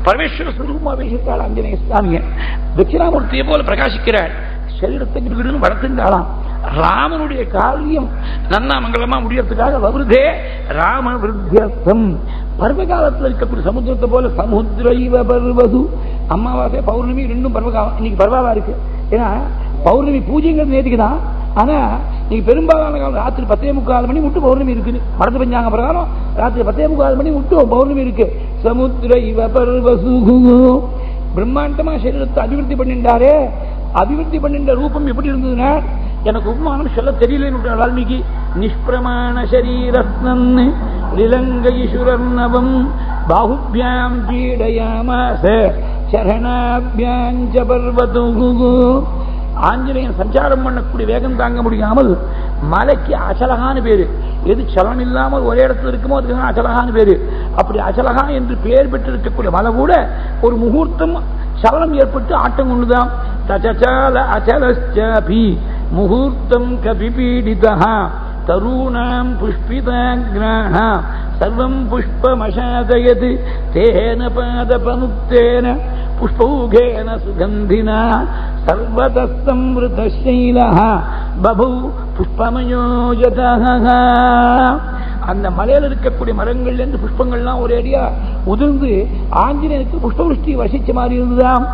பரமேஸ்வர ஸ்வரூபமா பேசியிருக்காள் ஆஞ்சநேய சுவாமிய. தட்சிணாமூர்த்தியை போல பிரகாசிக்கிறாள். சரீரத்தை வீடுன்னு வளர்த்துண்டாளாம். ராமனுடைய காரியம் நன்னா மங்களமா முடியறதுக்காக வருதே ராம விருத்தியர்த்தம். பருவ காலத்தில் இருக்கக்கூடிய சமுத்திரத்தை போல சமுத்திரைவ பர்வது. அமாவாசை பௌர்ணமி ரெண்டும் பருவகாலம். இன்னைக்கு பருவாவா இருக்கு. ஏன்னா பௌர்ணமி பூஜைங்கிறது நேற்றுக்கு தான். ஆனா நீங்க பெரும்பாலான காலம் ராத்திரி 10:45 மணி விட்டு பௌர்ணமி இருக்குது. மடத்து பஞ்சாங்க பிரகாரம் ராத்திரி 10:45 மணி விட்டு பௌர்ணமி இருக்கு. சமுத்திரைவ பர்வசு. பிரம்மாண்டமா சரீரத்தை அபிவிருத்தி பண்ணிட்டாரே. அபிவிருத்தி பண்ணின்ற ரூபம் எப்படி இருந்ததுன்னா எனக்கு உபமானம் சொல்ல தெரியலன்னு வால்மீகி. நிஷ்பிரமாண சரீரஸ்னன் லிலங்கைசுரர்ணவம் பாஹுப்யாம் பீடயாமாஸ சரணாப்யாம் ச பர்வது. ஆஞ்சநேயன் சஞ்சாரம் பண்ணக்கூடிய வேகம் தாங்க முடியாமல் மலைக்கு அச்சலகான்னு பேரு. எது சலனம் இல்லாமல் ஒரே இடத்துல இருக்குமோ அதுக்கு அச்சலகான்னு பேரு. அப்படி அச்சலகா என்று பெயர் பெற்றிருக்கக்கூடிய மலை கூட ஒரு முகூர்த்தம் சலனம் ஏற்பட்டு ஆட்டம் கொண்டுதான். தச்சல அச்சலஸ்சாபி முகூர்த்தம் கபிபீடிதா தருணாம் புஷ்பிதாக்ராஹ சர்வம் புஷ்பமசாதயத் தேன பாதபனுக்தேன புஷ்பௌகேன சுகந்தினா சர்வதஸ்தம்ருதசைலஹ பபு புஷ்பமயோஜதஹ. அந்த மலையில் இருக்கக்கூடிய மரங்கள்ல இருந்து புஷ்பங்கள்லாம் ஒரேடியா உதிர்ந்து ஆஞ்சநேயனுக்கு புஷ்பவருஷ்டி வசிச்ச மாதிரி இருந்துதான்.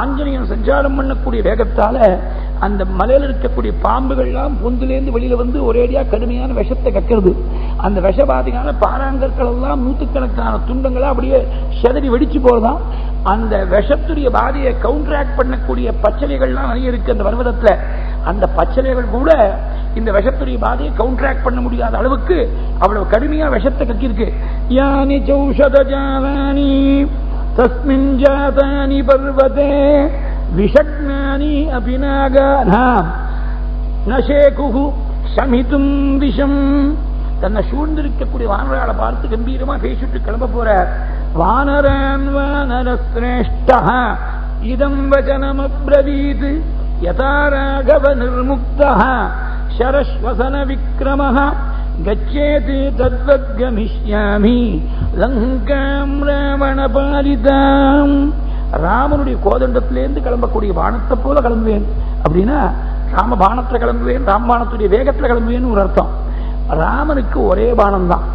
ஆஞ்சநேயன் சஞ்சாரம் பண்ணக்கூடிய வேகத்தால அந்த மலையில் இருக்கக்கூடிய பாம்புகள்லாம் பொந்திலேருந்து வெளியில வந்து ஒரேடியா கடுமையான விஷத்தை கக்கிறது. அந்த விஷபாதிகான பாறாங்கற்கள் எல்லாம் நூற்றுக்கணக்கான துண்டங்களா அப்படியே செதறி வெடிச்சு போறதாம். அந்த விஷத்துடைய பாதையை கவுண்டராக்ட் பண்ணக்கூடிய பச்சளைகள்லாம் நிறைய இருக்கு அந்த பர்வதத்துல. அந்த பச்சளைகள் கூட இந்த விஷத்துடைய பாதையை கவுண்டராக்ட் பண்ண முடியாத அளவுக்கு அவ்வளவு கடுமையா விஷத்தை கக்கிருக்கு. யானி சௌஷதஜாலானி தஸ்மின் ஜாதானி பர்வதே விஷக்னானி அபிநாகானாம் நசேகுஹு சமிதும் விஷம். தன்னை சூழ்ந்திருக்கக்கூடிய வானராளை பார்த்து கம்பீரமா பேசிட்டு கிளம்ப போற. வானரான் வானரஸ்ரேஷ்டா இதம் வசனமப்ரவீத் யதா ராகவ நிர்முக்தः சரஸ்வசன விக்ரமः கச்சேதி தத்வத் கமிஷ்யாமி லங்காம் ராவண பாலிதாம். ராமனுடைய கோதண்டத்திலேருந்து கிளம்பக்கூடிய பானத்தை போல கிளம்புவேன் அப்படின்னா ராம பானத்துல கிளம்புவேன், ராமபானத்துடைய வேகத்துல கிளம்புவேன்னு ஒரு அர்த்தம். ராமனுக்கு ஒரே பானம் தான்.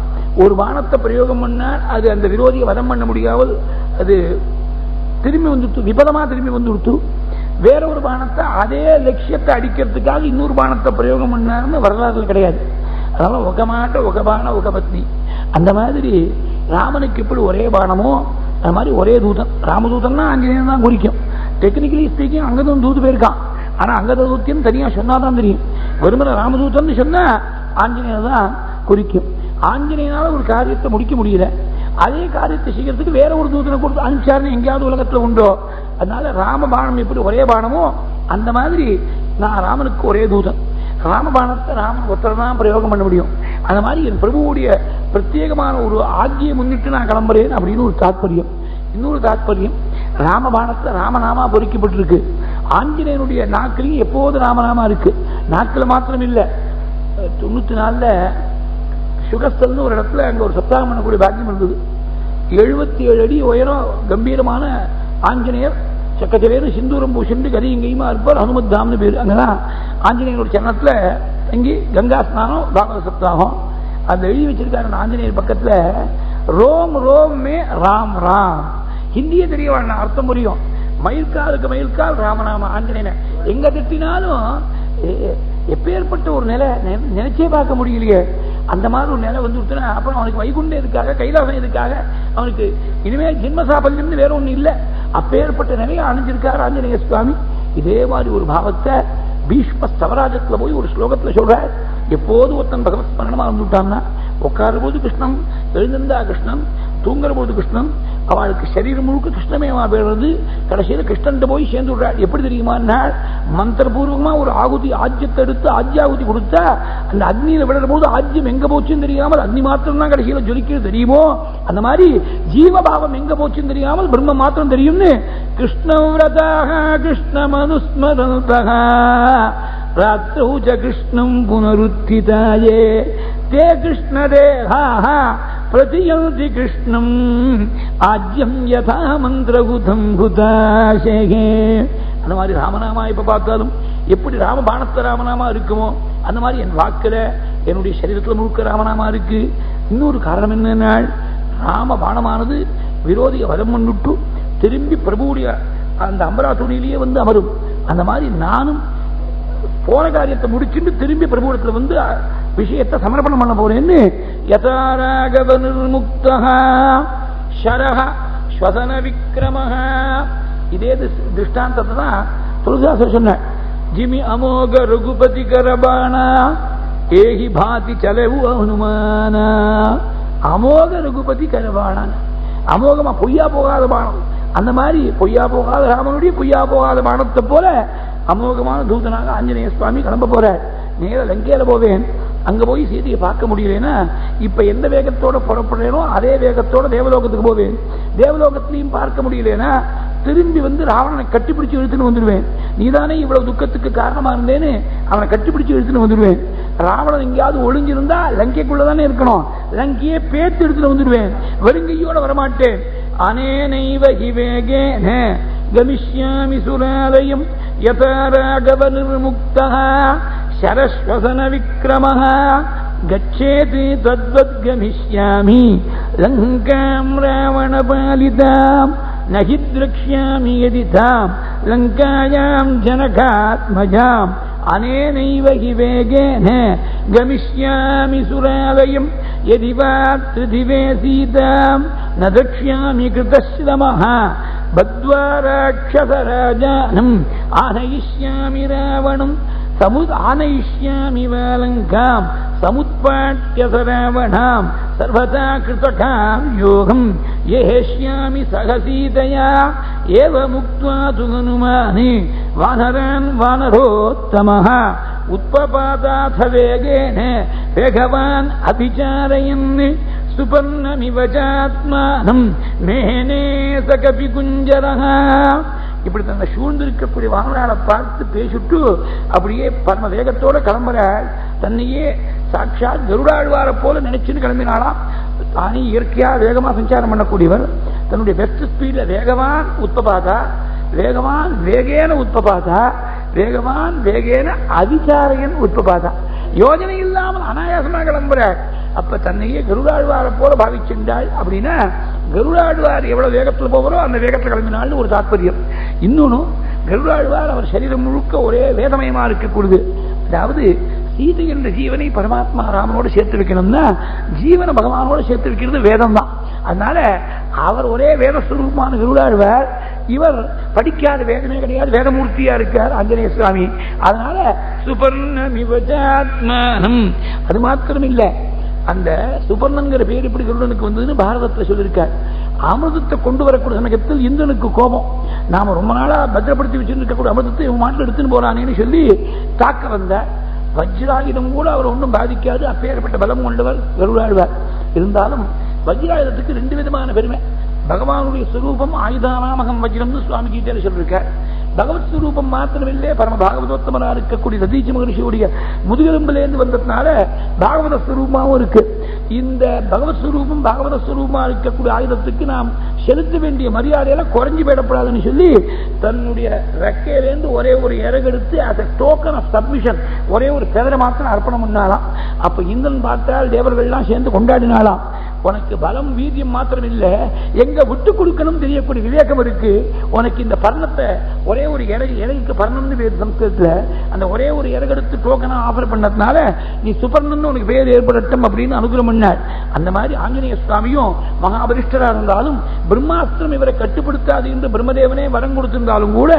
ஒரு பானத்தை பிரயோகம் பண்ணால் அது அந்த விரோதியை வதம் பண்ண முடியாமல் அது திரும்பி வந்துடுத்து, விபதமா திரும்பி வந்துடுத்து. வேற ஒரு பானத்தை அதே லட்சியத்தை அடிக்கிறதுக்காக இன்னொரு பானத்தை பிரயோகம் பண்ணாருன்னு வரலாறுல கிடையாது. அதனால உகமாட்ட உகபான உகபத்னி. அந்த மாதிரி ராமனுக்கு எப்படி ஒரே பானமோ அது மாதிரி ஒரே தூதன். ராமதூதன்னா ஆஞ்சநேயன் தான் குறிக்கும். டெக்னிக்கலி ஸ்பீக்கிங் அங்கதான் தூது போயிருக்கான். ஆனா அங்கத தூத்தியம் தனியா சொன்னாதான் தெரியும். வெறுமனை ராமதூதன் சொன்னா ஆஞ்சநேயன் தான் குறிக்கும். ஆஞ்சநேயனால ஒரு காரியத்தை முடிக்க முடியல, அதே காரியத்தை செய்யறதுக்கு வேற ஒரு தூதனை கொடுத்து அனுப்பிச்சாருன்னு எங்கேயாவது உலகத்துல உண்டோ? அதனால ராமபானம் எப்படி ஒரே பானமோ அந்த மாதிரி நான் ராமனுக்கு ஒரே தூதன். ராமபானத்தை ராமன் ஒருத்தர் தான் பிரயோகம் பண்ண முடியும். அந்த மாதிரி என் பிரபுவுடைய பிரத்யேகமான ஒரு ஆக்கியை முன்னிட்டு நான் கிளம்புறேன் அப்படின்னு ஒரு தாற்பயம். இன்னொரு தாற்பயம், ராமபானத்துல ராமநாமா பொறிக்கப்பட்டிருக்கு. ஆஞ்சநேயனுடைய நாக்கிலையும் எப்போது ராமநாமா இருக்கு. நாக்கில் மாத்திரம் இல்லை, 94 சுகஸ்தல்னு ஒரு இடத்துல அங்க ஒரு சப்தாகம் பண்ணக்கூடிய பாக்கியம் இருந்தது. 77 அடி உயரம் கம்பீரமான ஆஞ்சநேயர் சக்கச்சவேறு சிந்தூரம் பூசிண்டு கரியுங்கையுமா இருப்பார். ஹனுமத் தாம்னு பேரு. அங்கதான் ஆஞ்சநேயரோட சரணத்துல இங்கே கங்கா ஸ்நானம் பாகவத சப்தாகம் அந்த எழுதி வச்சிருக்காங்க. ஆஞ்சநேயர் பக்கத்துல ரோம் ரோம் மே ராம் ராம். ஹிந்தியே தெரிய அர்த்தம் புரியும். மயில்காலுக்கு மயில்கால் ராமநாம ஆஞ்சநேயன் எங்க திட்டினாலும் எப்பேற்பட்ட ஒரு நிலை நினைச்சே பார்க்க முடியலையே. அந்த மாதிரி ஒரு நிலை வந்துடுச்சுன்னா அப்புறம் அவனுக்கு வைகுண்டம் எதுக்காக, கைலாசம் எதுக்காக, அவனுக்கு இனிமேல் ஜென்மசாபல்யம் வேற ஒண்ணு இல்லை. அப்பேற்பட்ட நிலையை அணிஞ்சிருக்காரு ஆஞ்சநேய சுவாமி. இதே மாதிரி ஒரு பாவத்தை பீஷ்ம ஸ்தவராஜத்துல போய் ஒரு ஸ்லோகத்துல சொல்ற. எப்போது ஒருத்தன் பகவத் ஸ்மரணமா இருந்துட்டான்னா உட்கார போது கிருஷ்ணன், எழுந்திருந்தா கிருஷ்ணன், தூங்குற போது கிருஷ்ணன், அவளுக்கு சரீரம் முழுக்க கிருஷ்ணமேவா பேடுறது. கடைசியில் கிருஷ்ணன் போய் சேர்ந்து விடுறாள். எப்படி தெரியுமா? மந்திரபூர்வமா ஒரு ஆகுதி ஆஜ்யத்தை எடுத்து ஆஜ்யாகுதி கொடுத்தா அந்த அக்னியில விடுற போது ஆஜ்யம் எங்க போச்சுன்னு தெரியாமல் அக்னி மாத்திரம் தான் கடைசியில ஜொலிக்கிறது தெரியுமோ. அந்த மாதிரி ஜீவபாவம் எங்க போச்சுன்னு தெரியாமல் பிரம்ம மாத்திரம் தெரியும்னு கிருஷ்ணவிரதாக கிருஷ்ண மனுஸ்மரந்தக ராத்திரௌ ச கிருஷ்ணம் புனருத்திதாயே தே கிருஷ்ண தேஹா பிரதியந்தி கிருஷ்ணம் ஆஜ்யம் யதா மந்திரகுதம் புதாசேகே. அந்த மாதிரி ராமநாமா இப்ப பார்த்தாலும் எப்படி ராமபாணத்த ராமநாமா இருக்குமோ அந்த மாதிரி என் வாக்குல என்னுடைய சரீரத்தில் முழுக்க ராமநாமா இருக்கு. இன்னொரு காரணம் என்னன்னா, ராமபாணமானது விரோதிய வரம் பண்ணிட்டு திரும்பி பிரபுடைய அந்த அம்பரா துணியிலேயே வந்து அமரும். அந்த மாதிரி நானும் போன காரியத்தை முடிச்சுட்டு திரும்பி பிரபுடத்துல வந்து விஷயத்தை சமர்ப்பணம் பண்ண போறேன்னு யதாராகவ நிர்முக்தா ஷரஹ ஸ்வசன விக்ரமஹ. இதே திருஷ்டாந்தத்தை தான் துளசிதாசர் சொன்ன. ஜிமி அமோக ரகுபதி கரபாணா ஏஹி பாதி சலவு அனுமான. அமோக ரகுபதி கரபாணா, அமோகமா பொய்யா போகாத பானம். அந்த மாதிரி பொய்யா போகாத ராமனுடைய பொய்யா போகாத பானத்தை போல அமோகமான தூதனாக ஆஞ்சநேய சுவாமி கிளம்ப போற. நேர லங்கையில போவேன். அங்க போய் சீதையை பார்க்க முடியலன்னா இப்ப எந்த வேகத்தோட புறப்படுறேனோ அதே வேகத்தோட தேவலோகத்துக்கு போவேன். தேவலோகத்திலையும் பார்க்க முடியலன்னா திரும்பி வந்து ராவணனை கட்டிப்பிடிச்சு இழுத்துன்னு வந்துடுவேன். நீதானே இவ்வளவு துக்கத்துக்கு காரணமா இருந்தேன்னு அவனை கட்டிப்பிடிச்சு இழுத்துன்னு வந்துடுவேன். ராவணன் எங்கேயாவது ஒளிஞ்சிருந்தா லங்கைக்குள்ளதானே இருக்கணும், லங்கையே பேத்து எடுத்துட்டு வந்துடுவேன். வெறுங்கையோட வரமாட்டேன். அனேனைவ ஹிவேகேன கமிஷ்யாமி சுராலயம் யதா ராகவ நிர்முக்தஹ சரஸ்வசன விக்ரமஹ கச்சேதி தத்வத் கமிஷ்யாமி லங்காம் ராவண பாலிதாம் நஹி த்ரக்ஷ்யாமி யதி தாம் லங்காயாம் ஜனகாத்மஜாம் அனேனைவ ஹி வேகேன கமிஷ்யாமி சுராலயம் யதி வா த்ரிதிவே சீதாம் ந த்ரக்ஷ்யாமி கிருதஸ்ரமஹ பத்வா ராட்சசராஜானம் ஆனயிஷ்யாமி ராவணம் ஆனயிஷ்யாமி வாலங்காம் சமுத்பாட்ய சராவணாம் சர்வதா கிருதகாம் யோகம் ஏஷ்யாமி சகசீதயா ஏவ முக்த்வா துகனுமானி வானரான் வானரோத்தமஹ உத்பபாதாத வேகேன வேகவான் அபிசாரயன் சுபர்ணமிவஜாத்மானம் மேனே சகபி குஞ்சரஹ. இப்படி தன்னை சூழ்ந்திருக்கக்கூடிய வானராளை பார்த்து பேசிட்டு அப்படியே பரம வேகத்தோட கிளம்புற. தன்னையே சாட்சாத் கருடாழ்வார போல நினைச்சுன்னு கிளம்பினாலாம். தானே இயற்கையா வேகமா சஞ்சாரம் பண்ணக்கூடியவர். தன்னுடைய பெஸ்ட் ஸ்பீட்ல வேகவான் உத்பபாதா, வேகவான் வேகேன உத்பபாதா, வேகவான் வேகேன அதிசாரையன் உத்பபாதா. யோஜனை இல்லாமல் அனாயாசமா கிளம்புற. அப்ப தன்னையே கருடாழ்வார போல பாவிச்சுண்டாள். அப்படின்னா கருடாழ்வார் எவ்வளவு வேகத்தில் போகிறோ அந்த வேகத்தில் கிளம்பினாள்னு ஒரு தாற்பயம். இன்னொன்னு, கருடாழ்வார் அவர் சரீரம் முழுக்க ஒரே வேதமயமா இருக்கக்கூடியது. அதாவது சீதை என்ற ஜீவனை பரமாத்மா ராமனோடு சேர்த்து வைக்கணும்னா ஜீவனை பகவானோடு சேர்த்து வைக்கிறது வேதம் தான். அதனால அவர் ஒரே வேதஸ்வரூபமான கருடாழ்வார். இவர் படிக்காத வேதமே கிடையாது, வேதமூர்த்தியா இருக்கார் ஆஞ்சநேய சுவாமி. அதனால சுபர்ணமிவஜாத்மானம். அது மாத்திரம் இல்ல, அந்த சுபர்ணங்கிற பேர் இப்படி கருடனுக்கு வந்ததுன்னு பாரதத்தில் சொல்லியிருக்கார். அமிர்தத்தை கொண்டு வரக்கூடிய சமயத்தில் இந்திரனுக்கு கோபம். நாம ரொம்ப நாளா பத்திரப்படுத்தி வச்சிருக்கக்கூடிய அமிர்தத்தை இவன் மாட்டில் எடுத்துன்னு போறானேன்னு சொல்லி தாக்க வந்த வஜ்ராயுதம் கூட அவர் ஒன்றும் பாதிக்காது. அப்பேற்பட்ட பலம் கொண்டவர் கருடாழ்வார். இருந்தாலும் வஜ்ராயுதத்துக்கு ரெண்டு விதமான பெருமை. பகவானுடைய ஸ்வரூபம் ஆயுதானாமகம் வஜ்ரம்னு சுவாமி கீதையில சொல்லியிருக்கார். பகவத் ஸ்வரூபம் மாத்திரமில்லை, பரம பாகவதோத்தமனா இருக்கக்கூடிய சதீச்ச மகரிஷியுடைய முதுகெலும்பிலேருந்து வந்ததுனால பாகவத ஸ்வரூபமாவும் இருக்கு. இந்த பகவத் ஸ்வரூபம் பாகவத ஸ்வரூபமா இருக்கக்கூடிய ஆயுதத்துக்கு நாம் செலுத்த வேண்டிய மரியாதையெல்லாம் குறைஞ்சு போயிடப்படாதுன்னு சொல்லி தன்னுடைய ரெக்கையிலேருந்து ஒரே ஒரு இறகெடுத்து as a token of submission ஒரே ஒரு பெதரை மாத்திரம் அர்ப்பணம் பண்ணாலாம். அப்ப இந்திரன் பார்த்தால் தேவர்கள்லாம் சேர்ந்து கொண்டாடினாலாம். உனக்கு பலம் வீரியம் மாத்திரம் இல்ல, எங்க விட்டு கொடுக்கணும் தெரியக்கூடிய விவேகம் இருக்கு உனக்கு. இந்த பர்ணத்தை ஒரே ஒரு இறகுக்கு பர்ணம்னு பேர் சம்ஸ்கிருதத்துல. அந்த ஒரே ஒரு இறகெடுத்து டோக்கனா ஆஃபர் பண்ணதுனால நீ சுபர்ணன் உனக்கு பேர் ஏற்படட்டும் அப்படின்னு அனுகிரகம் பண்ணார். அந்த மாதிரி ஆஞ்சநேய சுவாமியும் மகாபரிஷ்டரா இருந்தாலும் பிரம்மாஸ்திரம் இவரை கட்டுப்படுத்தாது என்று பிரம்மதேவனே வரம் கொடுத்திருந்தாலும் கூட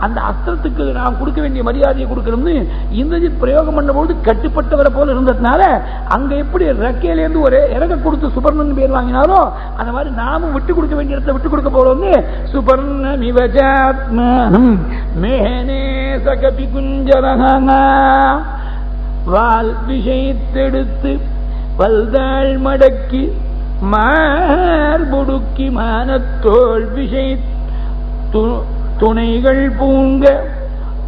அந்த அஸ்திரத்துக்கு நாம் கொடுக்க வேண்டிய மரியாதையை கொடுக்கணும்னு இந்திரஜித் பிரயோகம் பண்ணும்போது கட்டுப்பட்டவரை போல இருந்ததுனால அங்க எப்படி ரெக்கையிலேருந்து ஒரு இறக கொடுத்து சுபர்ணன் பேர் வாங்கினாரோ அந்த மாதிரி நாமும் விட்டு கொடுக்க வேண்டிய இடத்தை விட்டு கொடுக்க போறோம்னு சுபர்ணமிவஜாத்மானம் மேனே சகபி குஞ்சரஹ. வால் விஷயத்தெடுத்து வல்தாள் மடக்கி மார்புடுக்கி மானத்தோள் விஷய துணைகள் பூங்க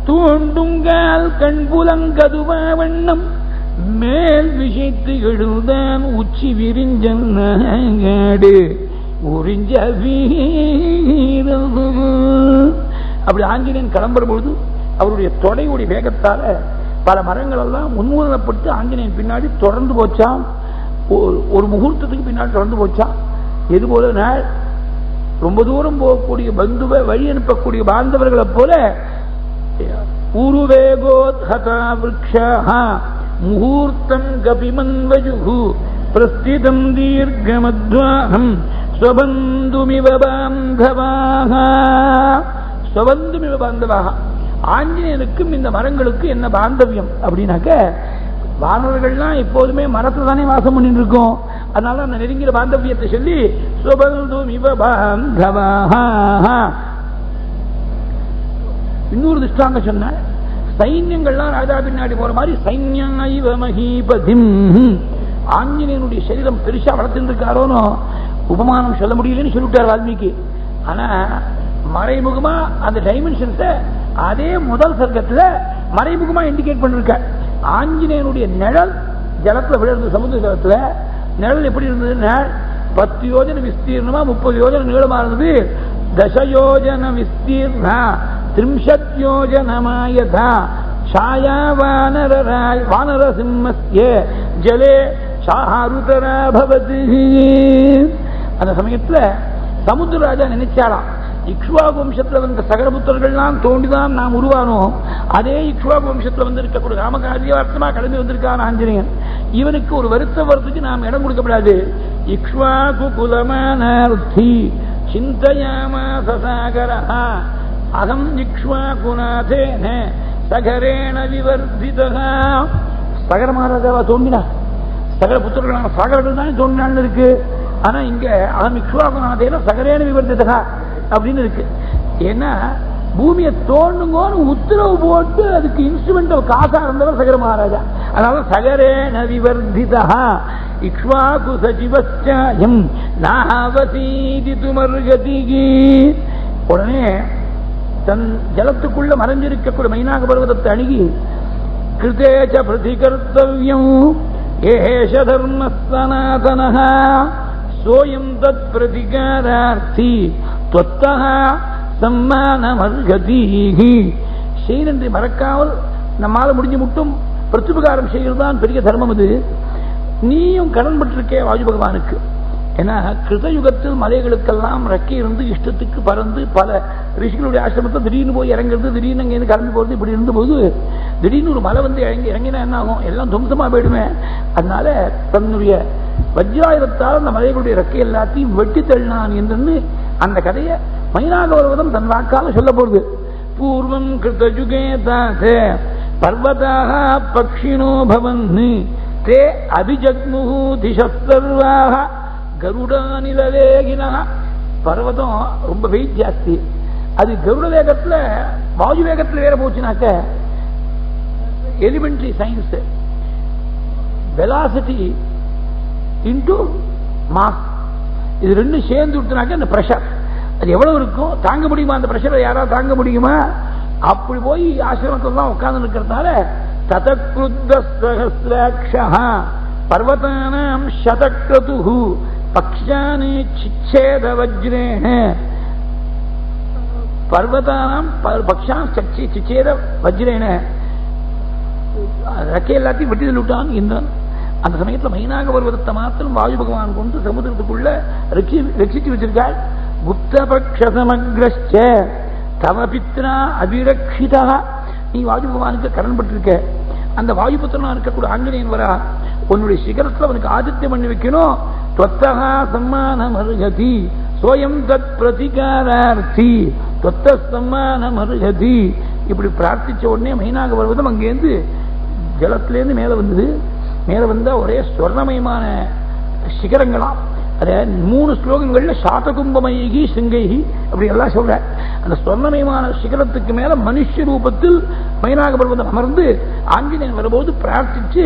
தூண்டுங்கால் கண்புலங்கதுவா வண்ணம் மேல் விஷயத்து எழுதான் உச்சி விரிஞ்சு உறிஞ்ச வீரம். அப்படி ஆஞ்சநேயன் கிளம்புற பொழுது அவருடைய தொடையுடைய வேகத்தால பல மரங்கள் எல்லாம் முன்முதலப்பட்டு ஆஞ்சநேயன் பின்னாடி தொடர்ந்து போச்சான். ஒரு முகூர்த்தத்துக்கு பின்னாடி தொடர்ந்து போச்சான். எது போல ரொம்ப தூரம் போகக்கூடிய பந்துவை வழி அனுப்பக்கூடிய பாந்தவர்களை போல உருவேகோத்ஹதா விருக்ஷாஹ முகூர்த்தம் கபிமன்வஜுஹு பிரஸ்திதம் தீர்க்கமத்வாஹம் ஸ்வபந்துமிவ பாந்தவாஹ. ஸ்வபந்துமிவ பாந்தவாஹ. ஆஞ்சநேயனுக்கும் இந்த மரங்களுக்கு என்ன பாந்தவியம் அப்படின்னாக்க, வானவர்கள்லாம் எப்போதுமே மரத்துல தானே வாசம் பண்ணிட்டு இருக்கோம். அதனால அந்த நெருங்கிற பாந்தவியத்தை சொல்லி ஸ்வபந்துமிவ பாந்தவாஹ. இன்னொரு திஷ்டாங்க சொன்ன, சைன்யங்கள்லாம் ராஜா பின்னாடி போற மாதிரி சைன்யம் மஹீபதிம். ஆஞ்சநேயனுடைய சரீரம் பெருசா வளர்த்துருக்காரோன்னு உபமானம் சொல்ல முடியலன்னு சொல்லிட்டார் வால்மீகி. ஆனா மறைமுகமா அந்த டைமென்ஷன்ஸ அதே முதல் சர்க்கத்துல மறைமுகமா இண்டிகேட் பண்ணிருக்க. ஆஞ்சநேயனுடைய நிழல் ஜலத்துல விழுந்து, சமுத்திர ஜலத்துல நிழல் எப்படி இருந்ததுன்னா 10 யோஜன விஸ்தீர்ணமா 30 யோஜன நீளமா இருந்தது. 10 யோஜன விஸ்தீர்ணா 30 யோஜனமாயதா ಛಾಯಾ ವಾನರ ಸಿಂಹಸ್ಯ ஜலே சாருதரா பவதி. அந்த சமயத்துல சமுத்திரராஜா நினைச்சாராம், இக்ஷ்வாகு வம்சத்துல வந்த சகரபுத்திரர்கள்லாம் தோண்டிதான் நாம் உருவானோம். அதே இக்ஷ்வாகு வம்சத்துல வந்து இருக்கக்கூடிய ராமகாரியார்த்தமா கிளம்பி வந்திருக்கான் ஆஞ்சநேயன். இவனுக்கு ஒரு வருத்தம் வரத்துக்கு நாம் இடம் கொடுக்கப்படாது. இக்ஷ்வாகு குலமானர்த்தி சிந்தயாமாச சாகரஹ அகம் இக்ஷ்வாகுநாதேன சகரேண விவர்திதஹ. சகர மகாராஜாவா தோன்றினா, சகர புத்திரர்களான சாகரர்கள் தானே தோன்றினான்னு இருக்கு. ஆனா இங்க அகம் இக்ஷ்வாகுநாதேன சகரேண விவர்திதஹ அப்படின்னு இருக்கு. ஏன்னா பூமியை தோண்டுங்கோன்னு உத்தரவு போட்டு அதுக்கு இன்ஸ்ட்ருமெண்டல் காசா இருந்தவர் சகர மகாராஜா. அதனால சகரேண விவர்திதஹ இக்ஷ்வாகு சஜிவஸ்சாயம் நாவசீதிதுமர்கதிகி. உடனே தன் ஜலத்துக்குள்ள மறைஞ்சிருக்கக்கூடிய மைனாக பர்வதத்தை அணுகி கிருதேச்ச பிரதிகர்த்தவ்யம் ஏஷ தர்ம சனாதனஹ சோயம் தத் பிரதிகாரார்த்தி த்வத்தஹ சம்மானமர்கதிஹி. செய்ததை மறக்காமல் நம்மால முடிஞ்சு மட்டும் பிரத்யுபகாரம் செய்யறதுதான் பெரிய தர்மம். இது நீயும் கடன் பட்டிருக்கே வாயு பகவானுக்கு. ஏன்னா கிருதயுகத்தில் மலைகளுக்கெல்லாம் ரெக்கை இருந்து இஷ்டத்துக்கு பறந்து பல ரிஷிகளுடைய ஆசிரமத்தை திடீர்னு போய் இறங்குறது, திடீர்னு அங்கே கிளம்பி போறது, இப்படி இருந்தபோது திடீர்னு ஒரு மலை வந்து இறங்கினா என்ன ஆகும், எல்லாம் தும்சமா போயிடுமே. அதனால தன்னுடைய வஜ்ராயுதத்தால் அந்த மலைகளுடைய ரெக்கை எல்லாத்தையும் வெட்டி தள்ளினான் என்று அந்த கதையை மைனாகவர்வதம் தன் வாக்கால சொல்ல போகுது. பூர்வம் கிருதயுகே தாதே பர்வதாக பக்ஷிணோ பவன் தே அபிஜக்முஹு திசஸ்தர்வாஹ கருடானிலவேகினா. பர்வதம் ரொம்ப வெயிட் ஜாஸ்தி. அது கருட வேகத்துல வாயு வேகத்துல வேற போச்சுனாக்க elementary science velocity into mass இது ரெண்டும் சேர்ந்து விட்டுனாக்க அந்த பிரஷர் அது எவ்வளவு இருக்கும் தாங்க முடியுமா? அந்த பிரஷரை யாராவது தாங்க முடியுமா? அப்படி போய் ஆசிரமத்தில் தான் உட்கார்ந்து இருக்கிறதுனால ததக்ருத்த சஹஸ்ராக்ஷா பர்வதானாம் சதக்ரதுஹு பக்ஷானி சிச்சேத வஜ்ரேண. பர்வதானாம் பக்ஷான் சிச்சேத வஜ்ரேண ரெக்கை எல்லாத்தையும் வெட்டி விட்டான் இந்திரன். அந்த சமயத்தில் மைனாக பர்வதத்தை மாத்திரம் வாயு பகவான் கொண்டு சமுதிரத்துக்குள்ள ரட்சிச்சு வச்சிருக்காள். குப்தபக்ஷ சமக்ரஸ்ச தவ பித்ரா அபிரக்ஷிதா. நீ வாயு பகவானுக்கு கடன் பட்டிருக்க. அந்த வாயு புத்திரனா இருக்கக்கூடிய ஆஞ்சநேயன் வரா, உன்னுடைய சிகரத்தில் அவனுக்கு ஆதித்யம் பண்ணி வைக்கணும். त्वत्तः सम्मानमर्हति स्वयं तत् प्रतिकारार्थी त्वत्तः सम्मानमर्हति. இப்படி பிரார்த்திச்ச உடனே மைனாக பர்வதம் அங்கேருந்து ஜலத்திலேருந்து மேல வந்தது. மேல வந்தா ஒரே ஸ்வர்ணமயமான சிகரங்களாம். அதே 3 ஸ்லோகங்கள்ல சாதகும்பமயகி சிங்கைகி அப்படி எல்லாம் சொல்ற. அந்த ஸ்வர்ணமயமான சிகரத்துக்கு மேல மனுஷ ரூபத்தில் மைனாக பர்வதம் அமர்ந்து ஆஞ்சநேயன் வரும்போது பிரார்த்திச்சு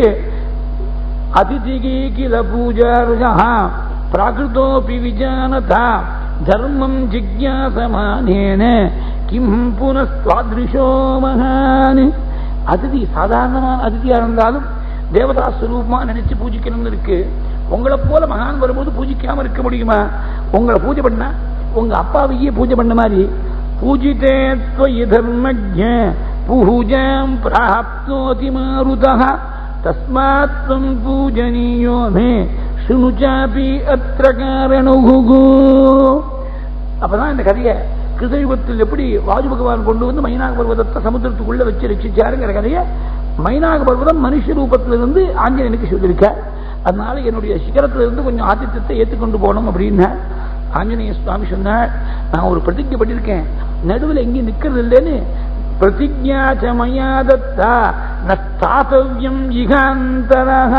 அதிதிகி கில பூஜார்ஹ பிராகிருதோபி விஜானதா தர்மம் ஜிக்யாசமானேன கிம் புனஸ்வாத்ரிஷோ மகான். அதிதி சாதாரணமான அதிதியா இருந்தாலும் தேவதா ஸ்வரூபமா நினைச்சு பூஜிக்கணும்னு இருக்கு. உங்களை போல மகான் வரும்போது பூஜிக்காம இருக்க முடியுமா? உங்களை பூஜை பண்ணா உங்க அப்பாவையே பூஜை பண்ண மாதிரி பூஜிதே த்வயி தர்மஜ்ஞ பூஜாம் ப்ராப்தோதி மாருதஹ தஸ்மாத் த்வம் பூஜனீயோ மே சுனுசாபி அத்ர காரணுஹு. அப்பதான் இந்த கதையை கிருதயுகத்தில் எப்படி வாயு பகவான் கொண்டு வந்து மைனாக பர்வதத்தை சமுத்திரத்துக்குள்ள வச்சு ரட்சிச்சாருங்கிற கதையை மைனாக பர்வதம் மனுஷ ரூபத்திலிருந்து ஆஞ்சநேயனுக்கு சொல்லியிருக்க. அதனால என்னுடைய சிகரத்திலிருந்து கொஞ்சம் ஆதித்யத்தை ஏற்றுக்கொண்டு போனோம் அப்படின்னு ஆஞ்சநேய சுவாமி சொன்னார். நான் ஒரு பிரதிஜை பண்ணியிருக்கேன், நடுவில் எங்கேயும் நிக்கிறது இல்லைன்னு. பிரதிஜா சமயாதத்தா நஸ்தாதவ்யம் யுகாந்தரஹ.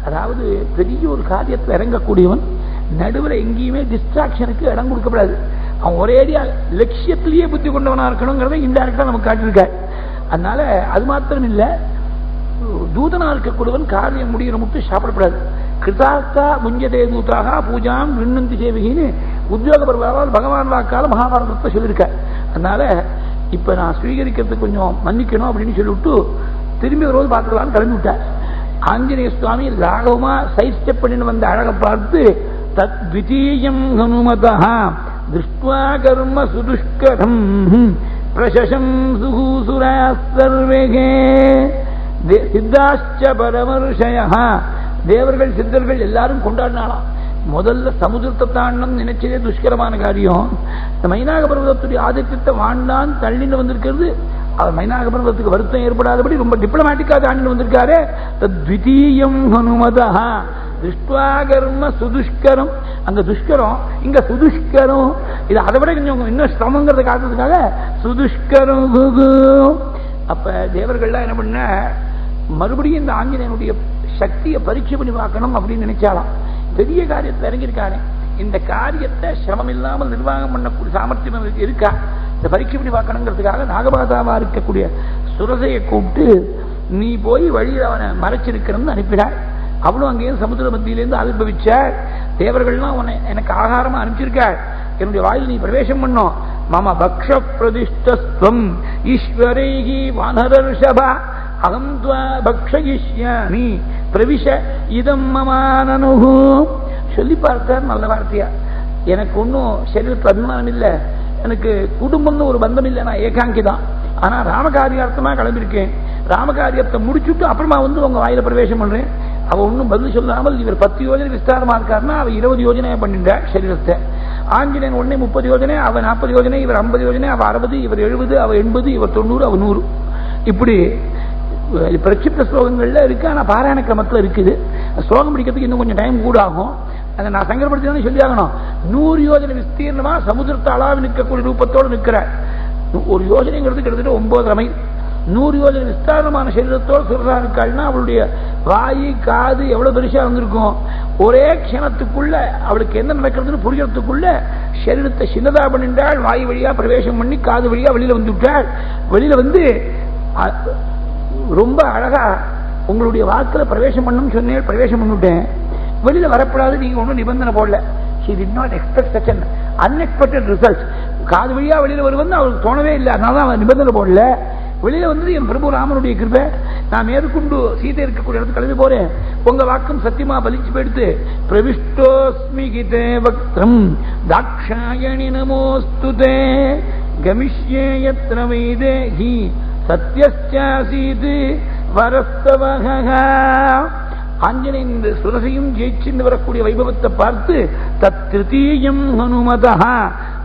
அதாவது பெரிய ஒரு காரியத்தில் இறங்கக்கூடியவன் நடுவில் எங்கேயுமே டிஸ்ட்ராக்ஷனுக்கு இடம் கொடுக்கப்படாது. அவன் ஒரேடியா லட்சியத்திலேயே புத்தி கொண்டவனா இருக்கணுங்கிறத இன்டைரக்டா நமக்கு காட்டியிருக்காரு. அதனால அது மாத்திரம் இல்ல, தூதனா இருக்கக்கூடியவன் காரியம் முடிகிற மட்டும் சாப்பிடப்படாது. கிருதார்த்தா முஞ்சதே தூதாக பூஜாம் விண்ணந்தி சேவிகின்னு உத்தியோக பரவாயில் பகவான் வாக்கால மகாபாரதத்தை சொல்லியிருக்க. அதனால இப்ப நான் ஸ்வீகரிக்கிறதுக்கு கொஞ்சம் மன்னிக்கணும் அப்படின்னு சொல்லிவிட்டு திரும்பி வருவது பார்த்துக்கலான்னு கிளம்பி விட்டேன். ஆஞ்சநேய சுவாமி ராகவமா சைட் ஸ்டெப் பண்ணின்னு வந்த அழகை பார்த்து தத்விதீயம் ஹனுமதா திருஷ்ட்வா கர்ம சுதுஷ்கரம் பிரசசம்சுஹு சுராः சர்வே சித்தாச்ச பரமர்ஷயः. தேவர்கள் சித்தர்கள் எல்லாரும் கொண்டாடினாலாம். முதல்ல சமுதிரத்தை தாண்டணும் நினைச்சதே துஷ்கரமான காரியம். இந்த மைனாக பர்வதத்துடைய ஆதித்யத்தை வாண்டான் தள்ளின்னு வந்திருக்கிறது. அவர் மைனாக பர்வதத்துக்கு வருத்தம் ஏற்படாதபடி ரொம்ப டிப்ளமேட்டிக்கா தாண்டின்னு வந்திருக்காரு. தத்விதீயம் ஹனுமதா திருஷ்ட்வா கர்ம சுதுஷ்கரம். அங்க துஷ்கரம், இங்க சுதுஷ்கரம். இது அதை விட கொஞ்சம் இன்னும் சிரமங்கிறத காட்டுறதுக்காக சுதுஷ்கரம். அப்ப தேவர்கள்லாம் என்ன பண்ண, மறுபடியும் இந்த ஆஞ்சநேயனுடைய சக்தியை பரீட்சை பண்ணி பார்க்கணும் அப்படின்னு நினைச்சாலாம். பெரிய காரியத்தை இறங்கியிருக்கானே, இந்த காரியத்தை சிரமம் இல்லாமல் நிர்வாகம் பண்ணக்கூடிய சாமர்த்தியம் இருக்கா, இந்த பரீட்சை பண்ணி பார்க்கணுங்கிறதுக்காக நாகபாதாவா இருக்கக்கூடிய சுரசையை கூப்பிட்டு நீ போய் வழியில் அவனை மறைச்சிருக்கிறன்னு அனுப்பினாள். அவளும் அங்கேயும் சமுத்திர மத்தியிலேருந்து ஆவிர்பவிச்சாள். தேவர்கள்லாம் உன்னை எனக்கு ஆகாரமா அனுப்பிச்சிருக்காள், என்னுடைய வாயில் நீ பிரவேசம் பண்ணோம். மம பக்ஷ பிரதிஷ்டஸ்வம் ஈஸ்வரைஹி வானரர்ஷபா அகம் த்வா பக்ஷயிஷ்யாமி பிரவிஷ இதம் மமானனுஹு. சொல்லி பார்த்தார் நல்ல வார்த்தையா. எனக்கு ஒன்றும் சரீரத்தில் அபிமானம் இல்லை, எனக்கு குடும்பம்னு ஒரு பந்தம் இல்லை, நான் ஏகாங்கி தான். ஆனா ராமகாரியார்த்தமா கிளம்பியிருக்கேன். ராமகாரியத்தை முடிச்சுட்டு அப்புறமா வந்து உங்க வாயில பிரவேசம் பண்றேன். அவ ஒன்னும் பதில் சொல்லாமல் இவர் 10 யோஜனை விஸ்தாரமா இருக்காருன்னா அவ 20 யோஜனையா பண்ணிட்டார் சரீரத்தை. ஆஞ்சநேயன் உடனே 30 யோஜனை, அவ 40 யோஜனை, இவர் 50 யோஜனை, அவ 60, இவர் 70, அவ 80, இவர் 90, அவ 100. இப்படி பிரட்சிப்த ஸ்லோகங்கள்ல இருக்கு. ஆனா பாராயண கிரமத்துல இருக்குது. ஸ்லோகம் பிடிக்கிறதுக்கு இன்னும் கொஞ்சம் டைம் கூட ஆகும். அதை நான் சங்கரப்படுத்தி சொல்லி ஆகணும். 100 யோஜனை விஸ்தீர்ணமா சமுதிரத்தை அளவு நிற்கக்கூடிய ரூபத்தோடு நிற்கிற ஒரு யோஜனைங்கிறது கிட்டத்தட்ட 9 மைல். 100 யோஜனை விஸ்தாரணமான சரீரத்தோடு சுரசா இருக்காள்னா அவளுடைய வாயு காது எவ்வளவு பெருசா இருந்திருக்கும். ஒரே க்ஷணத்துக்குள்ள அவளுக்கு என்ன நடக்கிறதுன்னு புரியறதுக்குள்ள சரீரத்தை சின்னதா பண்ணிட்டாள். வாயு வழியா பிரவேசம் பண்ணி காது வழியா வெளியில வந்து விட்டாள். வெளியில வந்து ரொம்ப அழகா உங்களுடைய வாக்குல பிரவேசம் பண்ணணும்னு சொன்னேன், பிரவேசம் பண்ணிவிட்டேன். வெளியில வரப்படாது நீங்க ஒன்றும் நிபந்தனை போடல. She did not expect such an unexpected result. காது வழியா வெளியில வருவது அவருக்கு தோணவே இல்லை, அதனால அவன் நிபந்தனை போடல. வெளியில வந்து என் பிரபு ராமனுடைய கிருபை, நான் மேற்கொண்டு சீதை இருக்கக்கூடிய இடத்துக்கு கிளம்பி போறேன். உங்க வாக்கும் சத்தியமா பலிச்சு போயிடுத்து. பிரவிஷ்டோஸ்மி கிதே வக்திரம் தாக்ஷாயணி நமோஸ்துதே கமிஷ்யே யத்ர வைதேஹி சத்யஸ்யாசீத் வரஸ்தவஹ. ஆஞ்சநேயன் சுரசையும் ஜெயிச்சு வரக்கூடிய வைபவத்தை பார்த்து தத்கிருதீயம் ஹனுமதஹ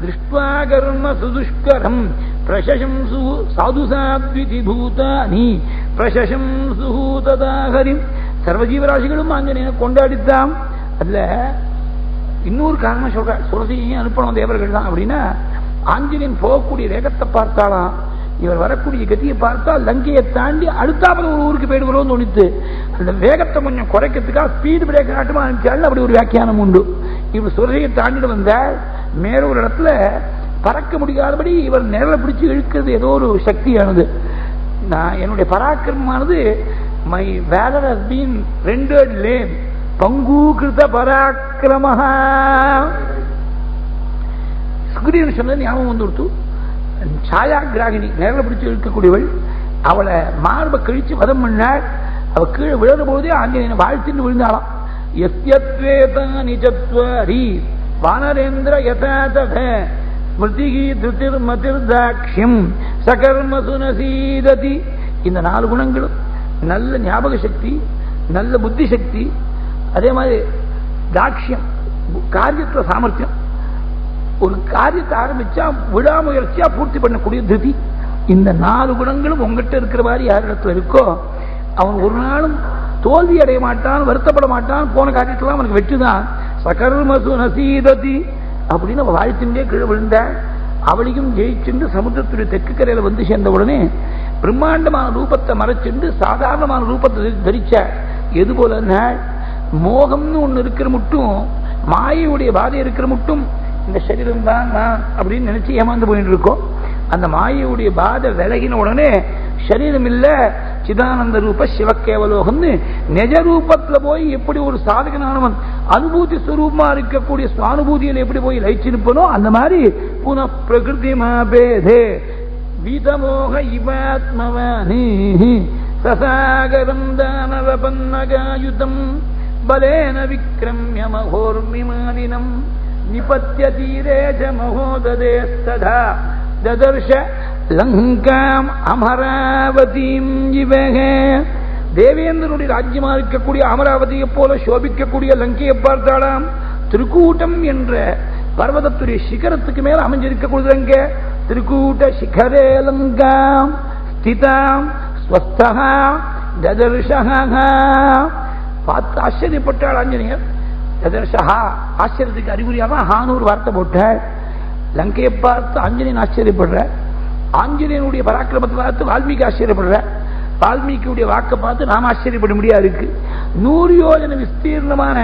திருஷ்ட்வா கர்ம சுதுஷ்கரம் பிரசசம்சு சாது சாத்விதி பூதானி பிரசசம்சு ததா ஹரிம். சர்வஜீவராசிகளும் ஆஞ்சநேயனை கொண்டாடித்தான். அதுல இன்னொரு காரணம் சொல்ற, சுரசையும் அனுப்பணும் தேவர்கள் தான் அப்படின்னா, ஆஞ்சநேயன் போகக்கூடிய வேகத்தை பார்த்தாலாம், இவர் வரக்கூடிய கதியை பார்த்தா லங்கையை தாண்டி அடுத்தாப்புல ஒரு ஊருக்கு போயிடுகிறோம் தோணித்து. அந்த வேகத்தை கொஞ்சம் குறைக்கிறதுக்காக ஸ்பீடு பிரேக் ஆட்டமா அனுப்பிச்சாலும் அப்படி ஒரு வியாக்கியானம் உண்டு. இவர் சுரசையை தாண்டிட்டு வந்த மேல ஒரு இடத்துல பறக்க முடியாதபடி இவர் நிழலை பிடிச்சு இழுக்கிறது ஏதோ ஒரு சக்தியானது. நான் என்னுடைய பராக்கிரமமானது my valour has been rendered lame பங்கூகிருத பராக்கிரமஹ. சுக்ரீவன் சொன்னது ஞாபகம் வந்து கொடுத்து, சாயா கிராகினி நேரில் பிடிச்சு இழுக்கக்கூடியவள், அவளை மார்பை கழிச்சு வதம் பண்ணாள். அவ கீழே விழுற போதே ஆஞ்சநேயன் வாழ்த்தின்னு விழுந்தாளாம். யத்யத்வேதானிச்சத்வாரி வானரேந்திர யதாதத ஸ்மிருதிகி திருதிர்மதிர்தாக்ஷ்யம் சகர்மசு நசீததி. இந்த 4 குணங்களும் நல்ல ஞாபக சக்தி, நல்ல புத்தி சக்தி, அதே மாதிரி தாக்ஷ்யம் காரியத்துல சாமர்த்தியம், ஒரு காரியத்தை ஆரம்பிச்சா விடாமுயற்சியா பூர்த்தி பண்ணக்கூடிய திருதி. இந்த 4 குணங்களும் உங்ககிட்ட இருக்கிற மாதிரி யாரிடத்துல இருக்கோ அவன் ஒரு நாளும் தோல்வி அடைய மாட்டான், வருத்தப்பட மாட்டான். போன காரியத்துல அவனுக்கு வெற்றிதான். சகர்மசு நசீததி அப்படின்னு அவள் வாழ்த்தின்றே கீழே விழுந்த. அவளையும் ஜெயிச்சுண்டு சமுத்திரத்துடைய தெற்கு கரையில வந்து சேர்ந்த உடனே பிரம்மாண்டமான ரூபத்தை மறைச்சுண்டு சாதாரணமான ரூபத்தை தரிச்ச. எது போல மோகம்னு ஒண்ணு இருக்கிற மட்டும், மாயையுடைய பாதை இருக்கிற மட்டும் இந்த சரீரம் தான் நான் அப்படின்னு நினைச்சு ஏமாந்து போயிட்டு இருக்கோம். அந்த மாயையுடைய பாதை விலகின உடனே சரீரம் இல்ல சிதானந்த ரூப சிவக்கேவலோகம்னு நிஜ ரூபத்துல போய் எப்படி ஒரு சாதகனானவன் அனுபூதி ஸ்வரூபமா இருக்கக்கூடிய சுவானுபூதியில் எப்படி போய் லயிச்சிருப்பனோ அந்த மாதிரி புன பிரகிருதி மாபேதே வீதமோக இவாத்மவானி சசாகரம் தானவபன்னகாயுதம் பலேன விக்ரம்ய மகோர்மிமானினம் நிபத்ய தீரேஜ மகோததேஸ்ததா ததர்ஷ லங்காம் அமராவதியும் இவக. தேவேந்திரனுடைய ராஜ்யமா இருக்கக்கூடிய அமராவதியை போல சோபிக்கக்கூடிய லங்கையை பார்த்தாலாம். திருக்கூட்டம் என்ற பர்வதத்துடைய சிகரத்துக்கு மேல அமைஞ்சிருக்கக்கூடிய லங்கை. திருக்கூட்ட சிகரே லங்காம் ஸ்திதாம் ஸ்வஸ்தஹா ததர்ஷஹா. பார்த்து ஆச்சரியப்பட்டாள் ஆஞ்சநேயர். ததர்ஷஹா ஆச்சரியத்துக்கு அறிகுறியாக ஹானூர் வார்த்தை போட்டாள். லங்கையை பார்த்து ஆஞ்சநேயன் ஆச்சரியப்படுற. ஆஞ்சநேயனுடைய பராக்கிரமத்தை பார்த்து வால்மீகி ஆச்சரியப்படுற. வால்மீகியுடைய வாக்கை பார்த்து நாம ஆச்சரியப்பட முடியாது. 100 யோஜனை விஸ்தீர்ணமான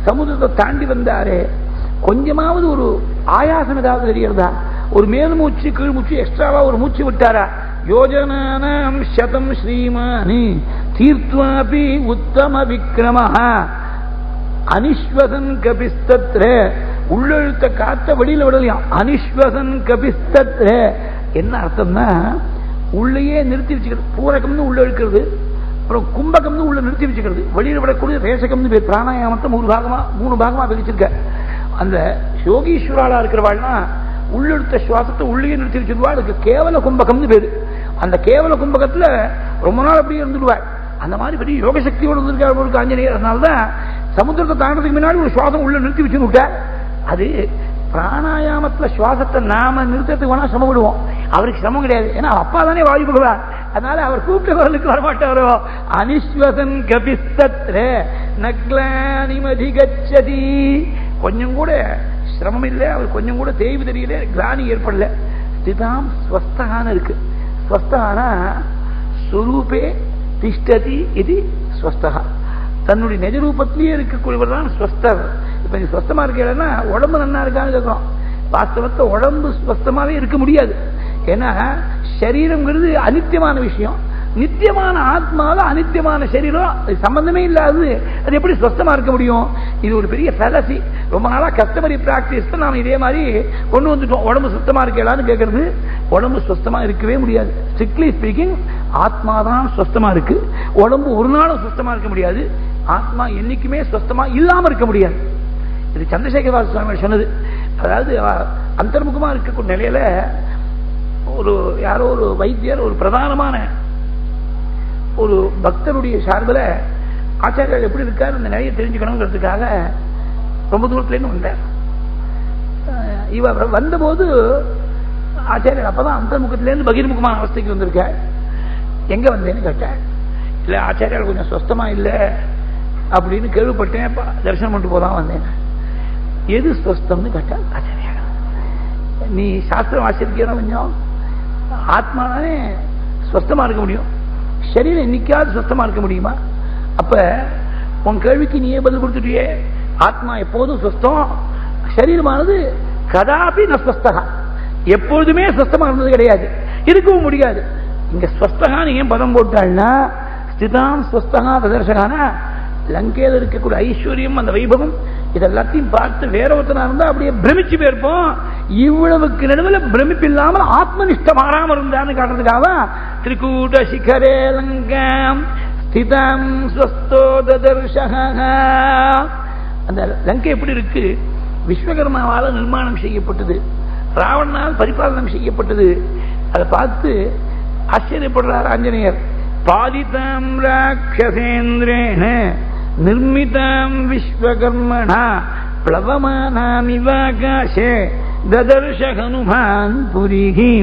சமுதிரத்தை தாண்டி வந்தாரே, கொஞ்சமாவது ஒரு ஆயாசம் ஏதாவது தெரிகிறதா? ஒரு மேல் மூச்சு கீழ் மூச்சு எக்ஸ்ட்ராவா ஒரு மூச்சு விட்டாரா? யோஜனானாம் சதம் ஸ்ரீமானி தீர்த்வாபி உத்தம விக்ரமஹா அனிஸ்வசன் கபிஸ்தத்ர. உள்ளெழுத்த காத்த வெளியில விடலையாம். அனிஸ்வசன் கபிஸ்தத்ர என்ன அர்த்தம்னா, உள்ளேயே நிறுத்தி வச்சுக்கிறது. பூரகம்னு உள்ள இழுக்கிறது, அப்புறம் கும்பகம்னு உள்ள நிறுத்தி வச்சுக்கிறது. வெளியில விடக்கூடிய ரேசகம்னு பேர். பிராணாயாமத்தை 3 பாகமா பிரிச்சிருக்க. அந்த யோகீஸ்வராளா இருக்கிறவாள்னா உள்ளெழுத்த சுவாசத்தை உள்ளே நிறுத்தி வச்சிருவா. அதுக்கு கேவல கும்பகம்னு பேரு. அந்த கேவல கும்பகத்துல ரொம்ப நாள் அப்படியே இருந்துடுவாள். அந்த மாதிரி பெரிய யோக சக்தியோடு இருந்திருக்க ஆஞ்சநேயர். அதனாலதான் சமுத்திரத்தை தாண்டதுக்கு முன்னாடி ஒரு சுவாசம் உள்ள நிறுத்தி வச்சு விட்ட. அது பிராணாயாமத்துல சுவாசத்தை நாம நிறுத்தத்துக்கு வேணா சிரமம் விடுவோம், அவருக்கு சிரமம் கிடையாது. ஏன்னா அப்பா தானே வாயு பகவான். அதனால அவர் கூப்பிட்ட குரலுக்கு வரமாட்டாரோ. அனிஸ்வசன் கபிஸ்தத்ர நக்லானிமதி கச்சதி. கொஞ்சம் கூட சிரமம் இல்லை, அவர் கொஞ்சம் கூட தேய்வு தெரியல, கிளானி ஏற்படல. ஸ்திதாம் ஸ்வஸ்தகான இருக்கு. ஸ்வஸ்தகானா ஸ்வரூபே திஷ்டதி இது ஸ்வஸ்தகா. தன்னுடைய நிஜ ரூபத்திலேயே இருக்கக்கூடியவர் தான் ஸ்வஸ்தர். இப்ப நீ ஸ்வஸ்தமா இருக்கா, உடம்பு நன்னா இருக்கான்னு கேட்கிறோம். வாஸ்தவத்தை உடம்பு ஸ்வஸ்தமாவே இருக்க முடியாது. ஏன்னா சரீரம்ங்கிறது அனித்தியமான விஷயம். நித்தியமான ஆத்மாவில் அனித்தியமான சரீரம் சம்பந்தமே இல்லாது அது எப்படி ஸ்வஸ்தமா இருக்க முடியும்? இது ஒரு பெரிய ஃபெலசி. ரொம்ப நாளா கஸ்டமரி பிராக்டிஸ் நாம இதே மாதிரி கொண்டு வந்துட்டோம். உடம்பு சுத்தமா இருக்கலான்னு கேட்கறது. உடம்பு சுத்தமா இருக்கவே முடியாது. ஸ்ட்ரிக்ட்லி ஸ்பீக்கிங் ஆத்மாதான் சுத்தமா இருக்கு. உடம்பு ஒரு நாளும் சுத்தமா இருக்க முடியாது. ஆத்மா என்னைக்குமே சுத்தமா இல்லாம இருக்க முடியாது. இது சந்திரசேகர சுவாமி சொன்னது. அதாவது அந்தர்முகமா இருக்கக்கூடிய நிலையில ஒரு யாரோ ஒரு வைத்தியர் ஒரு பிரதானமான ஒரு பக்தருடைய சார்பில் ஆச்சாரியர்கள் எப்படி இருக்காரு அந்த நிலையை தெரிஞ்சுக்கணுங்கிறதுக்காக ரொம்ப தூரத்துலேருந்து வந்தார். இவர் வந்தபோது ஆச்சாரியர் அப்பதான் அந்தர்முகத்திலேருந்து பகிர்முகமான அவஸ்தைக்கு வந்திருக்க. எங்க வந்தேன்னு கேட்டார். இல்ல ஆச்சாரியர்கள் கொஞ்சம் சொஸ்தமா இல்லை அப்படின்னு கேள்விப்பட்டேன், தரிசனம் பண்ணிட்டு போதான் வந்தேன். எது ஸ்வஸ்தம்னு கேட்டார் ஆச்சாரியா. நீ சாஸ்திரம் வாசிருக்கிற கொஞ்சம் ஆத்மா தானே ஸ்வஸ்தமா இருக்க முடியும், சரீரம் என்னைக்காவது சுத்தமா இருக்க முடியுமா? அப்ப உன் கேள்விக்கு நீயே பதில் கொடுத்துட்டியே. ஆத்மா எப்போதும் சுத்தம், சரீரமானது கதாபி நஸ்வஸ்தகா, எப்பொழுதுமே சுத்தமா இருந்தது கிடையாது, இருக்கவும் முடியாது. இங்க ஸ்வஸ்தகான்னு ஏன் பதம் போட்டாள்னா, ஸ்திதாம் ஸ்வஸ்தகா பிரதர்சகானா லங்கையில் இருக்கக்கூடிய ஐஸ்வர்யம் அந்த வைபவம் இதெல்லாத்தையும் பார்த்து வேற ஒருத்தனா இருந்தா அப்படியே பிரமிச்சு போயிருப்போம். இவ்வளவுக்கு நடுவில் பிரமிப்பு இல்லாமல் ஆத்மனிஷ்ட மாறாம இருந்தான்னு காட்டுறதுக்காக திரிகூட சிகரே லங்காம் ஸ்திதம் ஸ்வஸ்தோ ததர்ஷஹ. அந்த லங்கை எப்படி இருக்கு? விஸ்வகர்மாவால் நிர்மாணம் செய்யப்பட்டது, ராவணனால் பரிபாலனம் செய்யப்பட்டது. அதை பார்த்து ஆச்சரியப்படுறார் ஆஞ்சநேயர். பாதிதாம் ராட்சசேந்திரேன நிர்மிதாம் விஸ்வகர்மணா பிளவமானாமிவாகாசே ததர்ஷ ஹனுமான் புரிஹி.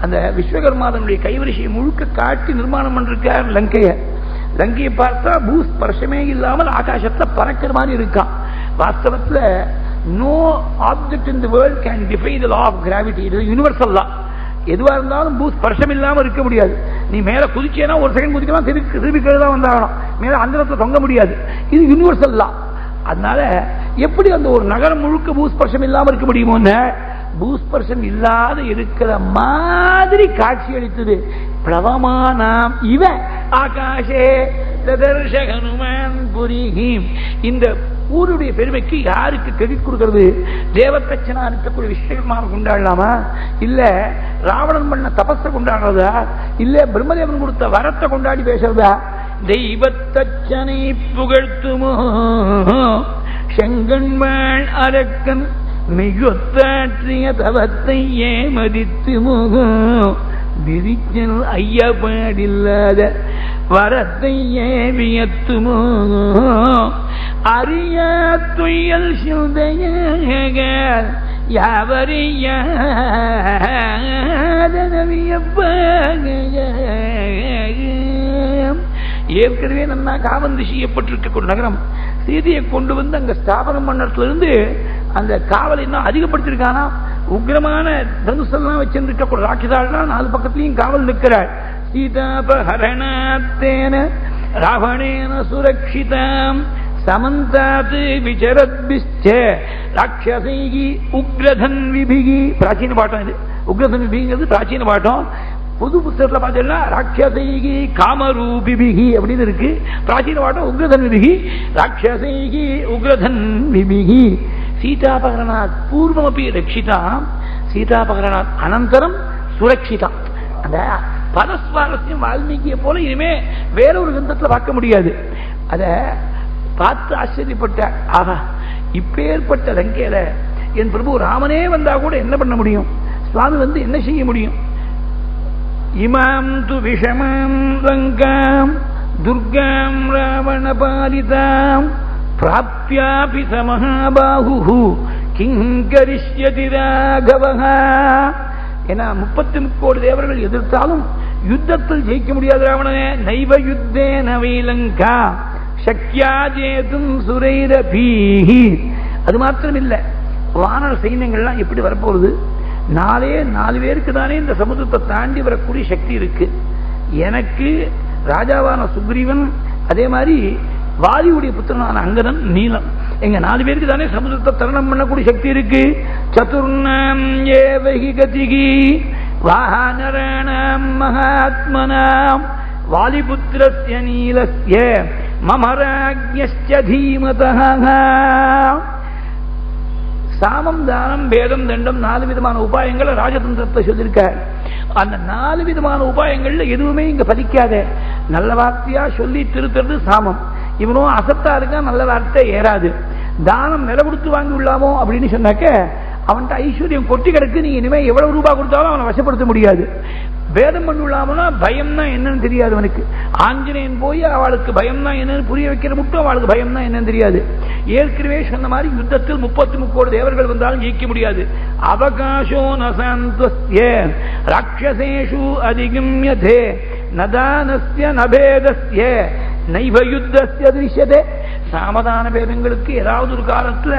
அந்த விஸ்வகர்மாதனுடைய கைவரிசையை முழுக்க காட்டி நிர்மாணம் பண்ணிருக்கார் லங்கைய. லங்கையை பார்த்தா பூஸ்பர்ஷமே இல்லாமல் ஆகாசத்துல பறக்கிற மாதிரி இருக்கான். வாஸ்தவத்துல no object in the world can defy the law of gravity. இது யூனிவர்சல் லா. எதுவா இருந்தாலும் ஸ்பர்ஷம் இல்லாம இருக்க முடியாது. நீ மேல குதிச்சேனா ஒரு செகண்ட் குதிக்கலாம், திருப்பி கீழே தான் வந்தாகணும். மேல அந்த இடத்துல தொங்க முடியாது. இது யூனிவர்சல் லா. அதனால எப்படி அந்த ஒரு நகரம் முழுக்க பூஸ்பர்ஷம் இல்லாம இருக்க முடியுமோன்னு பூஸ்பர்ஷம் இல்லாத இருக்கிற மாதிரி காட்சி அளித்தது. பிளவமானாம் இவ ஆகாஷே ததர்ஷ ஹனுமான் புரிஹி. இந்த ஊருடைய பெருமைக்கு யாருக்கு கிரெடிட் கொடுக்கிறது? தேவதட்சணா இருக்கக்கூடிய விஸ்வகர்மாவை கொண்டாடலாமா, இல்ல ராவணன் பண்ண தபஸை கொண்டாடுறதா, இல்ல பிரம்மதேவன் கொடுத்த வரத்தை கொண்டாடி பேசுறதா? தெய்வத்தச்சனை புகழ்த்துமோ செங்கண்மாள் அரக்கன் மிகுத்தாற்றிய தவத்தை ஏமதித்து முகோ விரிச்சல் ஐயப்பாடில்லாத வரத்தை ஏவியத்துமோ அறியா துயல் சிந்தையால் ஏற்கனவே நன்னா காவந்து செய்யப்பட்டிருக்க நகரம் சீதையை கொண்டு வந்து அங்க ஸ்தாபனம் பண்ணத்துல இருந்து அந்த காவலை இன்னும் அதிகப்படுத்திருக்கானா. உக்ரமான தனுசெல்லாம் வச்சிருக்க ராட்சதாள்லாம் 4 பக்கத்திலையும் காவல் நிற்கிறாள். சீதாபஹரணாத்தேன ராவணேன சுரக்ஷிதாம் சமந்தாத் விசரத்பிஷ்ச ராட்சசைகி உக்ரதன் விபிகி. பிராச்சீன பாட்டம் இது. உக்ரதன் விபிங்கிறது பிராச்சீன பாட்டம். புது புத்தகத்தில் பார்த்தீங்கன்னா ராட்சசைகி காமரூபிபிகி அப்படின்னு இருக்கு. பிராச்சீன பாட்டம் உக்ரதன் விபிகி, ராட்சசைகி உக்ரதன் விபிகி. சீதாபகரணாத் பூர்வமபி ரட்சிதாம் சீதாபகரணாத் அனந்தரம் சுரட்சிதாம். அந்த பரஸ்வாரஸ்யம் வால்மீகியை போல இனிமே வேற ஒரு கிரந்தத்தில் பார்க்க முடியாது. அத பார்த்து ஆச்சரியப்பட்ட, ஆகா இப்பேற்பட்ட லங்கையில என் பிரபு ராமனே வந்தா கூட என்ன பண்ண முடியும்? சுவாமி வந்து என்ன செய்ய முடியும்? இமாம் து விஷமாம் லங்காம் துர்காம் ராவண பாலிதாம் பிராப்யாபி சமஹாபாஹு கிங்கரிஷ்யதி ராகவஹ. ஏன்னா 33 தேவர்கள் எதிர்த்தாலும் யுத்தத்தில் ஜெயிக்க முடியாது ராவணனே. நைவ யுத்தே நவைலங்கா சக்யா ஜேதும் சுரைரபீஹி. அது மாத்திரம் இல்ல, வானர சைன்யங்கள்லாம் எப்படி வரப்போகுது? 4 பேருக்கு தானே இந்த சமுத்திரத்தை தாண்டி வரக்கூடிய சக்தி இருக்கு. எனக்கு ராஜாவான சுக்ரீவன், அதே மாதிரி வாலியுடைய புத்திரனான அங்கதன், நீலம், எங்க 4 பேருக்கு தானே சமுதிரத்தை தரணம் பண்ணக்கூடிய சக்தி இருக்கு. சதுர்ணாம் ஏவஹி கதிகி வாஹனராணாம் மகாத்மனாம் வாலிபுத்திரஸ்ய நீலஸ்ய மமராஜ்ஞஸ்ய தீமதஹ. சாமம் தானம் பேதம் தண்டம் 4 விதமான உபாயங்களை ராஜதந்திரத்தை சொல்லியிருக்க. அந்த 4 விதமான உபாயங்கள்ல எதுவுமே இங்க பதிக்காத. நல்ல வார்த்தையா சொல்லி திருத்துறது சாமம். இவனும் அசத்தா இருக்கா, நல்ல வார்த்தை ஏறாது. தானம் விலை கொடுத்து வாங்கி விடலாமோ அப்படின்னு சொன்னாக்க அவன்கிட்ட ஐஸ்வர்யம் கொட்டி கிடக்கு. நீ இனிமே எவ்வளவு ரூபாய் கொடுத்தாலும் அவனை வசப்படுத்த முடியாது. வேதம் பண்ணலாமனா பயம்னா என்னன்னு தெரியாது அவனுக்கு. ஆஞ்சநேயன் போய் அவளுக்கு பயம்னா என்னன்னு புரிய வைக்கிற மட்டும் அவளுக்கு பயம்னா என்னன்னு தெரியாது. ஏற்கனவே சொன்ன மாதிரி யுத்தத்தில் 33 தேவர்கள் வந்தாலும் ஜெயிக்க முடியாது. அவகாசோ நசாந்தஸ்ய ராட்சசேஷு அதிகம்யதே நதானஸ்ய நபேதஸ்ய நைவ யுத்தஸ்ய திருஷ்யதே. சாமதான பேதங்களுக்கு ஏதாவது ஒரு காலத்துல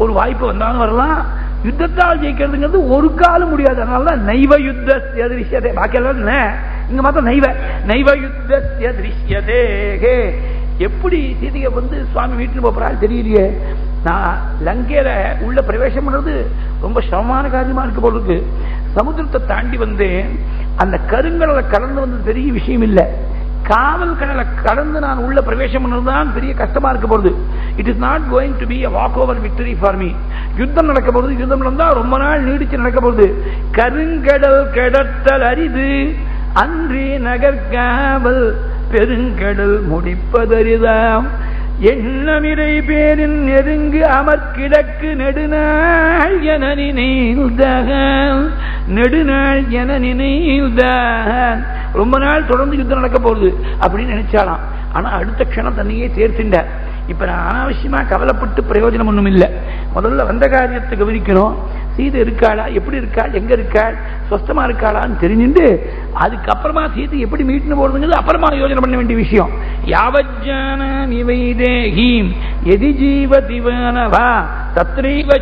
ஒரு வாய்ப்பு வந்தாலும் வரலாம். யுத்தத்தால் ஜெயிக்கிறதுங்கிறது ஒரு காலம் முடியாது. அதனால நைவ யுத்தஸ்ய திருஷ்யதே. பாக்கி எல்லாம் இங்க மாத்திரம் நைவ நைவ யுத்தஸ்ய திருஷ்யதே. எப்படி சீதையை வந்து சுவாமி வீட்டுல போறாள் தெரியலையே. நான் லங்கையில உள்ள பிரவேசம் பண்றது ரொம்ப சிரமமான காரியமா இருக்க போல இருக்கு. சமுத்திரத்தை தாண்டி வந்து அந்த கருங்கடலை கடந்து வந்தது பெரிய விஷயம் இல்லை. காவல் கடலை கடந்து நான் உள்ள பிரவேசம் பண்ணதுதான் பெரிய கஷ்டமா இருக்க போறது. It is not going to be a walk over victory for me. யுத்தம் நடக்க போறது. யுத்தம் நடந்தா ரொம்ப நாள் நீடிச்சு நடக்க போறது. கருங்கடல் கடத்தல் அரிது அன்றி நகர்காவல் பெருங்கடல் முடிப்பதறிதாம் எண்ணமிரை பேரின் நெருங்கு அமர்கிடக்கு நெடுநாள் என நினைவுதான் நெடுநாள் என நினைவுதான் ரொம்ப நாள் தொடர்ந்து யுத்தம் நடக்க போகுது அப்படின்னு நினைச்சாலாம். ஆனா அடுத்த க்ஷணம் தன்னையே தேர்த்தின்றார். இப்ப நான் அனாவசியமா கவலைப்பட்டு பிரயோஜனம் ஒண்ணும் இல்லை. முதல்ல வந்த காரியத்தை கவனிக்கணும். சீதை இருக்காளா, எப்படி இருக்காள், எங்க இருக்காள், சொஸ்தமா இருக்காளான்னு தெரிஞ்சுட்டு அதுக்கப்புறமா சீதை எப்படி மீட்டுன்னு போறதுங்கிறது அப்புறமா யோசனை பண்ண வேண்டிய விஷயம். யாவஜான நிவைதேஹீம் எதி ஜீவதிவானவா தத்ரைவ